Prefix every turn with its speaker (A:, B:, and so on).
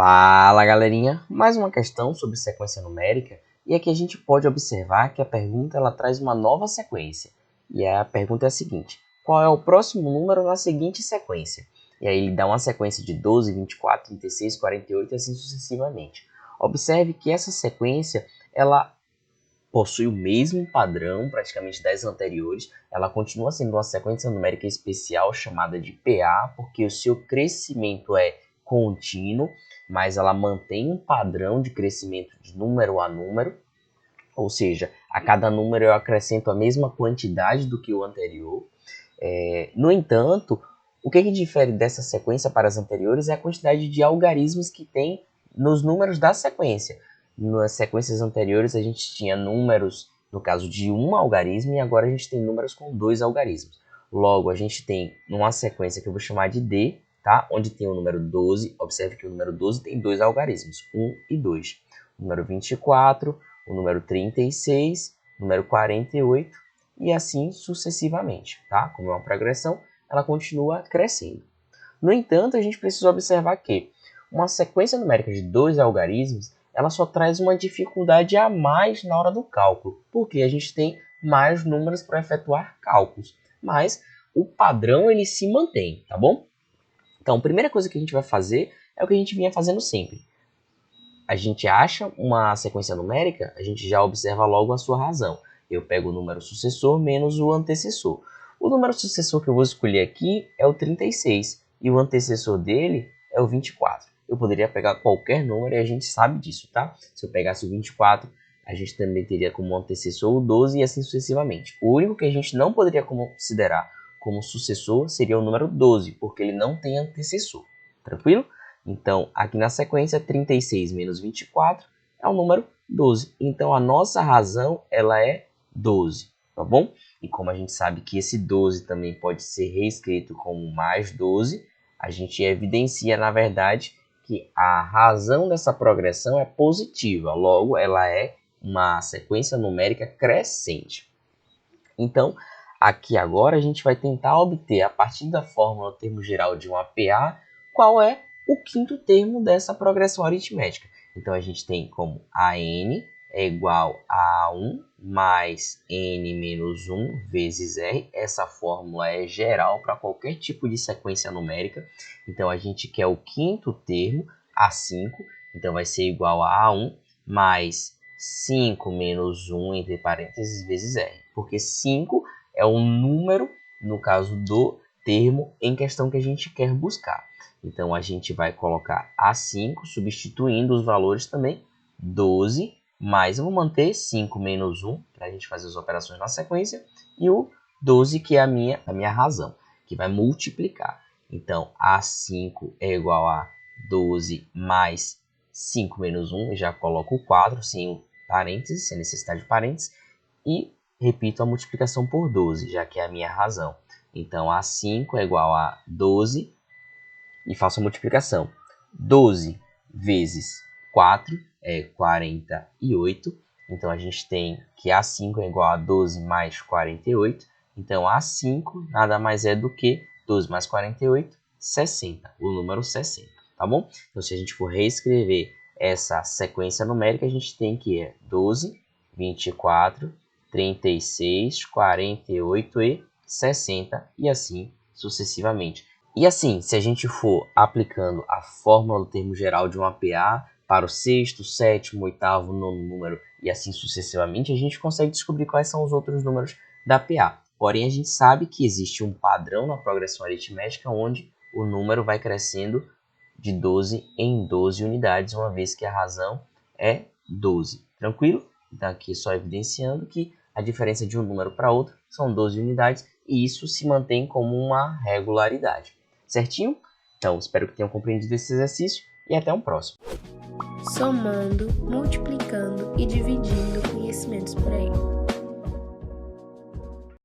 A: Fala galerinha, mais uma questão sobre sequência numérica e aqui a gente pode observar que a pergunta ela traz uma nova sequência e a pergunta é a seguinte: qual é o próximo número na seguinte sequência? E aí ele dá uma sequência de 12, 24, 36, 48 e assim sucessivamente. Observe que essa sequência ela possui o mesmo padrão praticamente das anteriores, ela continua sendo uma sequência numérica especial chamada de PA, porque o seu crescimento é contínuo, mas ela mantém um padrão de crescimento de número a número, ou seja, a cada número eu acrescento a mesma quantidade do que o anterior. No entanto, o que difere dessa sequência para as anteriores é a quantidade de algarismos que tem nos números da sequência. Nas sequências anteriores a gente tinha números, no caso de um algarismo, e agora a gente tem números com 2 algarismos. Logo, a gente tem uma sequência que eu vou chamar de D, tá? Onde tem o número 12. Observe que o número 12 tem 2 algarismos, 1 e 2. O número 24, o número 36, o número 48 e assim sucessivamente, tá? Como é uma progressão, ela continua crescendo. No entanto, a gente precisa observar que uma sequência numérica de 2 algarismos ela só traz uma dificuldade a mais na hora do cálculo, porque a gente tem mais números para efetuar cálculos, mas o padrão ele se mantém, tá bom? Então, a primeira coisa que a gente vai fazer é o que a gente vinha fazendo sempre. A gente acha uma sequência numérica, a gente já observa logo a sua razão. Eu pego o número sucessor menos o antecessor. O número sucessor que eu vou escolher aqui é o 36 e o antecessor dele é o 24. Eu poderia pegar qualquer número e a gente sabe disso, tá? Se eu pegasse o 24, a gente também teria como antecessor o 12 e assim sucessivamente. O único que a gente não poderia considerar como sucessor seria o número 12, porque ele não tem antecessor. Tranquilo? Então, aqui na sequência, 36 menos 24 é o número 12. Então, a nossa razão ela é 12, tá bom? E como a gente sabe que esse 12 também pode ser reescrito como mais 12, a gente evidencia, na verdade, que a razão dessa progressão é positiva. Logo, ela é uma sequência numérica crescente. Então, aqui agora a gente vai tentar obter, a partir da fórmula termo geral de uma PA, qual é o quinto termo dessa progressão aritmética. Então, a gente tem como AN é igual a 1 mais N menos 1 vezes R. Essa fórmula é geral para qualquer tipo de sequência numérica. Então, a gente quer o quinto termo, A5. Então, vai ser igual a A1 mais 5 menos 1 entre parênteses vezes R. Porque 5 é um número, no caso do termo em questão que a gente quer buscar. Então, a gente vai colocar A5, substituindo os valores também, 12, mais eu vou manter 5 menos 1, para a gente fazer as operações na sequência, e o 12, que é a minha razão, que vai multiplicar. Então, A5 é igual a 12 mais 5 menos 1, eu já coloco o 4, sem parênteses, sem necessidade de parênteses, e repito a multiplicação por 12, já que é a minha razão. Então, A5 é igual a 12, e faço a multiplicação. 12 vezes 4 é 48. Então, a gente tem que A5 é igual a 12 mais 48. Então, A5 nada mais é do que 12 mais 48, 60. O número 60, tá bom? Então, se a gente for reescrever essa sequência numérica, a gente tem que é 12, 24, 36, 48 e 60 e assim sucessivamente. E assim, se a gente for aplicando a fórmula do termo geral de uma PA para o sexto, sétimo, oitavo, nono número e assim sucessivamente, a gente consegue descobrir quais são os outros números da PA. Porém, a gente sabe que existe um padrão na progressão aritmética onde o número vai crescendo de 12 em 12 unidades, uma vez que a razão é 12. Tranquilo? Então, aqui só evidenciando que a diferença de um número para outro são 12 unidades e isso se mantém como uma regularidade. Certinho? Então, espero que tenham compreendido esse exercício e até um próximo.
B: Somando, multiplicando e dividindo conhecimentos por aí.